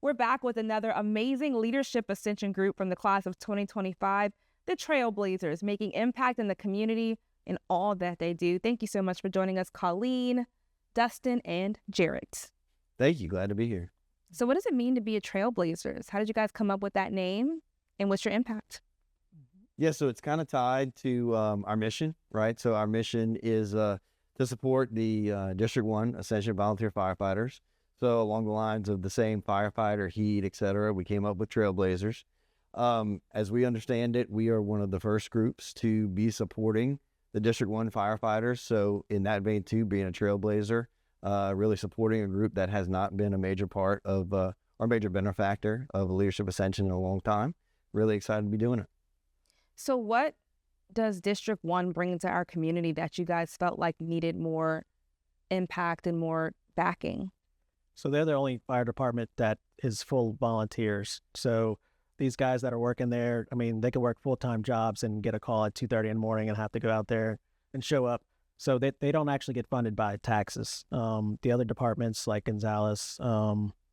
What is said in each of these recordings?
We're back with another amazing Leadership Ascension group from the class of 2025, the Trailblazers, making impact in the community in all that they do. Thank you so much for joining us, Colleen, Dustin, and Jarett. Thank you. Glad to be here. So what does it mean to be a Trailblazers? How did you guys come up with that name, and what's your impact? Yeah, so it's kind of tied to our mission, right? So our mission is to support the District 1 Ascension volunteer firefighters. So along the lines of the same firefighter, heat, et cetera, we came up with Trailblazers. As we understand it, we are one of the first groups to be supporting the District 1 firefighters. So in that vein too, being a Trailblazer, really supporting a group that has not been a major part of our major benefactor of Leadership Ascension in a long time. Really excited to be doing it. So what does District 1 bring to our community that you guys felt like needed more impact and more backing? So they're the only fire department that is full volunteers. So these guys that are working there, I mean, they can work full-time jobs and get a call at 2:30 in the morning and have to go out there and show up. So they don't actually get funded by taxes. The other departments like Gonzales,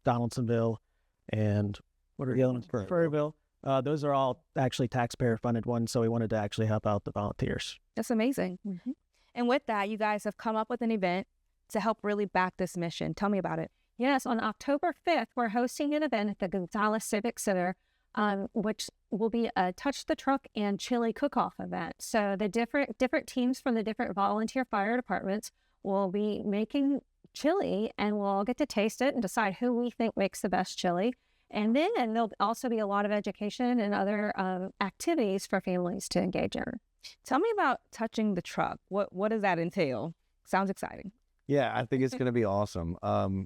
Donaldsonville, and what are the other ones? Furryville. Those are all actually taxpayer-funded ones, so we wanted to actually help out the volunteers. That's amazing. Mm-hmm. And with that, you guys have come up with an event to help really back this mission. Tell me about it. Yes, on October 5th, we're hosting an event at the Gonzales Civic Center, which will be a Touch the Truck and Chili Cook-Off event. So the different teams from the different volunteer fire departments will be making chili, and we'll all get to taste it and decide who we think makes the best chili. And then there'll also be a lot of education and other activities for families to engage in. Tell me about touching the truck. What does that entail? Sounds exciting. Yeah, I think it's going to be awesome.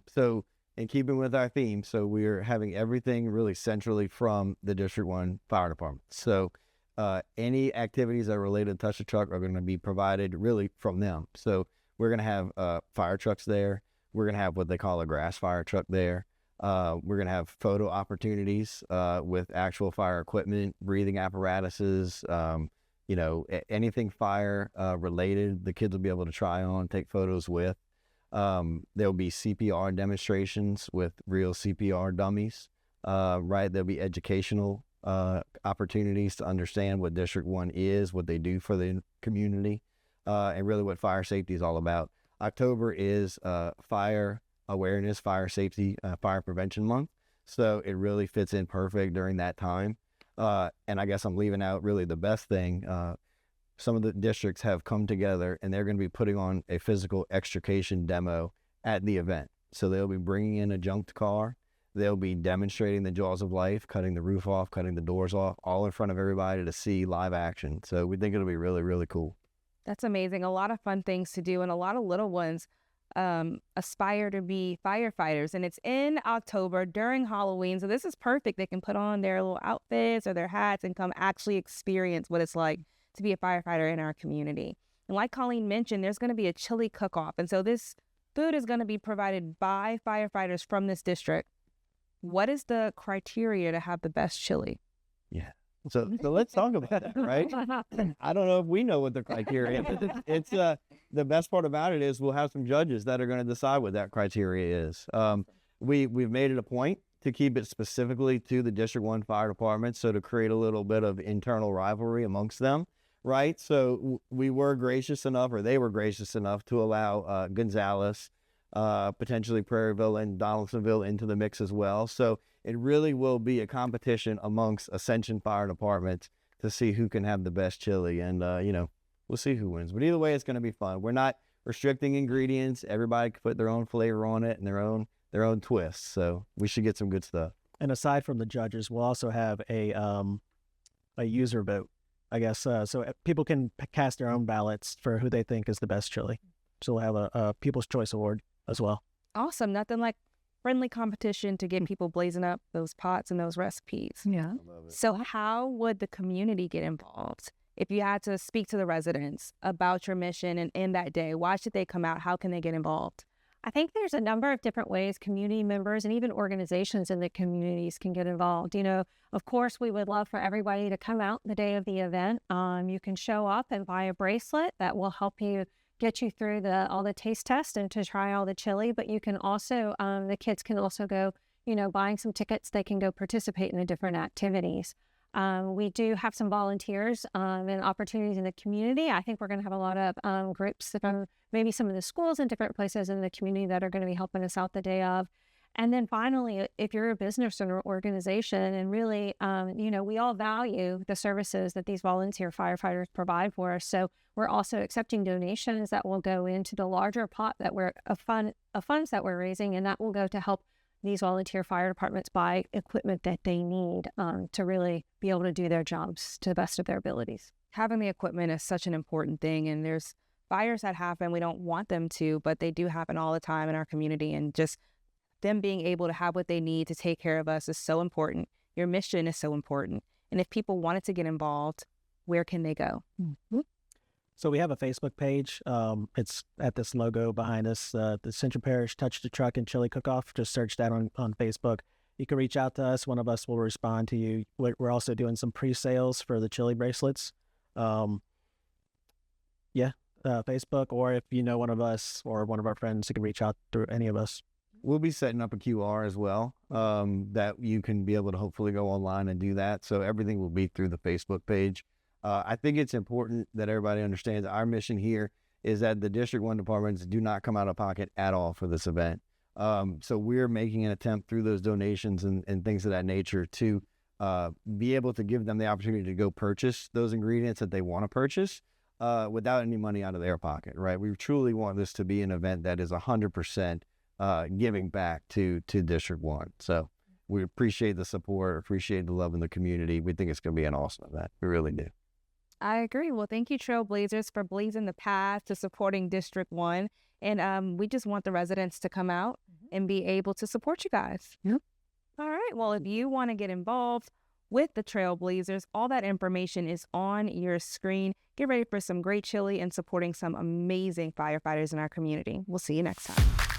So in keeping with our theme, so we're having everything really centrally from the District 1 Fire Department. So any activities that are related to Touch the Truck are going to be provided really from them. So we're going to have fire trucks there. We're going to have what they call a grass fire truck there. We're going to have photo opportunities with actual fire equipment, breathing apparatuses, anything fire related, the kids will be able to try on, take photos with. There'll be CPR demonstrations with real CPR dummies, right? There'll be educational opportunities to understand what District 1 is, what they do for the community, and really what fire safety is all about. October is fire awareness, fire safety, fire prevention month. So it really fits in perfect during that time. And I guess I'm leaving out really the best thing. Some of the districts have come together and they're going to be putting on a physical extrication demo at the event. So they'll be bringing in a junked car. They'll be demonstrating the jaws of life, cutting the roof off, cutting the doors off, all in front of everybody to see live action. So we think it'll be really, really cool. That's amazing. A lot of fun things to do, and a lot of little ones aspire to be firefighters. And it's in October during Halloween. So this is perfect. They can put on their little outfits or their hats and come actually experience what it's like to be a firefighter in our community. And like Colleen mentioned, there's going to be a chili cook-off. And so this food is going to be provided by firefighters from this district. What is the criteria to have the best chili? Yeah. So let's talk about it, right? I don't know if we know what the criteria is. It's the best part about it is we'll have some judges that are going to decide what that criteria is. We've made it a point to keep it specifically to the District 1 Fire Department, so to create a little bit of internal rivalry amongst them, right? So we were gracious enough, or they were gracious enough to allow Gonzales, potentially Prairieville and Donaldsonville into the mix as well. So it really will be a competition amongst Ascension Fire Departments to see who can have the best chili, and we'll see who wins. But either way, it's going to be fun. We're not restricting ingredients. Everybody can put their own flavor on it and their own twists. So we should get some good stuff. And aside from the judges, we'll also have a user vote, I guess, so people can cast their own ballots for who they think is the best chili. So we'll have a People's Choice Award as well. Awesome. Nothing like friendly competition to get people blazing up those pots and those recipes. Yeah. So how would the community get involved? If you had to speak to the residents about your mission and in that day, why should they come out? How can they get involved? I think there's a number of different ways community members and even organizations in the communities can get involved. Of course, we would love for everybody to come out the day of the event. You can show up and buy a bracelet that will help you get you through all the taste tests and to try all the chili. But you can also, the kids can also go buying some tickets, they can go participate in the different activities. We do have some volunteers and opportunities in the community. I think we're going to have a lot of groups from maybe some of the schools and different places in the community that are going to be helping us out the day of. And then finally, if you're a business or organization, and really, we all value the services that these volunteer firefighters provide for us. So we're also accepting donations that will go into the larger pot of funds that we're raising, and that will go to help these volunteer fire departments buy equipment that they need to really be able to do their jobs to the best of their abilities. Having the equipment is such an important thing, and there's fires that happen. We don't want them to, but they do happen all the time in our community, and just them being able to have what they need to take care of us is so important. Your mission is so important. And if people wanted to get involved, where can they go? Mm-hmm. So we have a Facebook page. It's at this logo behind us, the Central Parish Touch the Truck and Chili Cook-Off. Just search that on Facebook. You can reach out to us. One of us will respond to you. We're also doing some pre-sales for the chili bracelets. Facebook, or if you know one of us or one of our friends, you can reach out through any of us. We'll be setting up a QR as well, that you can be able to hopefully go online and do that. So everything will be through the Facebook page. I think it's important that everybody understands our mission here is that the District 1 departments do not come out of pocket at all for this event. So we're making an attempt through those donations and things of that nature to be able to give them the opportunity to go purchase those ingredients that they want to purchase without any money out of their pocket, right? We truly want this to be an event that is 100% giving back to District 1. So we appreciate the support, appreciate the love in the community. We think it's going to be an awesome event. We really do. I agree. Well, thank you, Trailblazers, for blazing the path to supporting District 1. And we just want the residents to come out and be able to support you guys. Yep. All right. Well, if you want to get involved with the Trailblazers, all that information is on your screen. Get ready for some great chili and supporting some amazing firefighters in our community. We'll see you next time.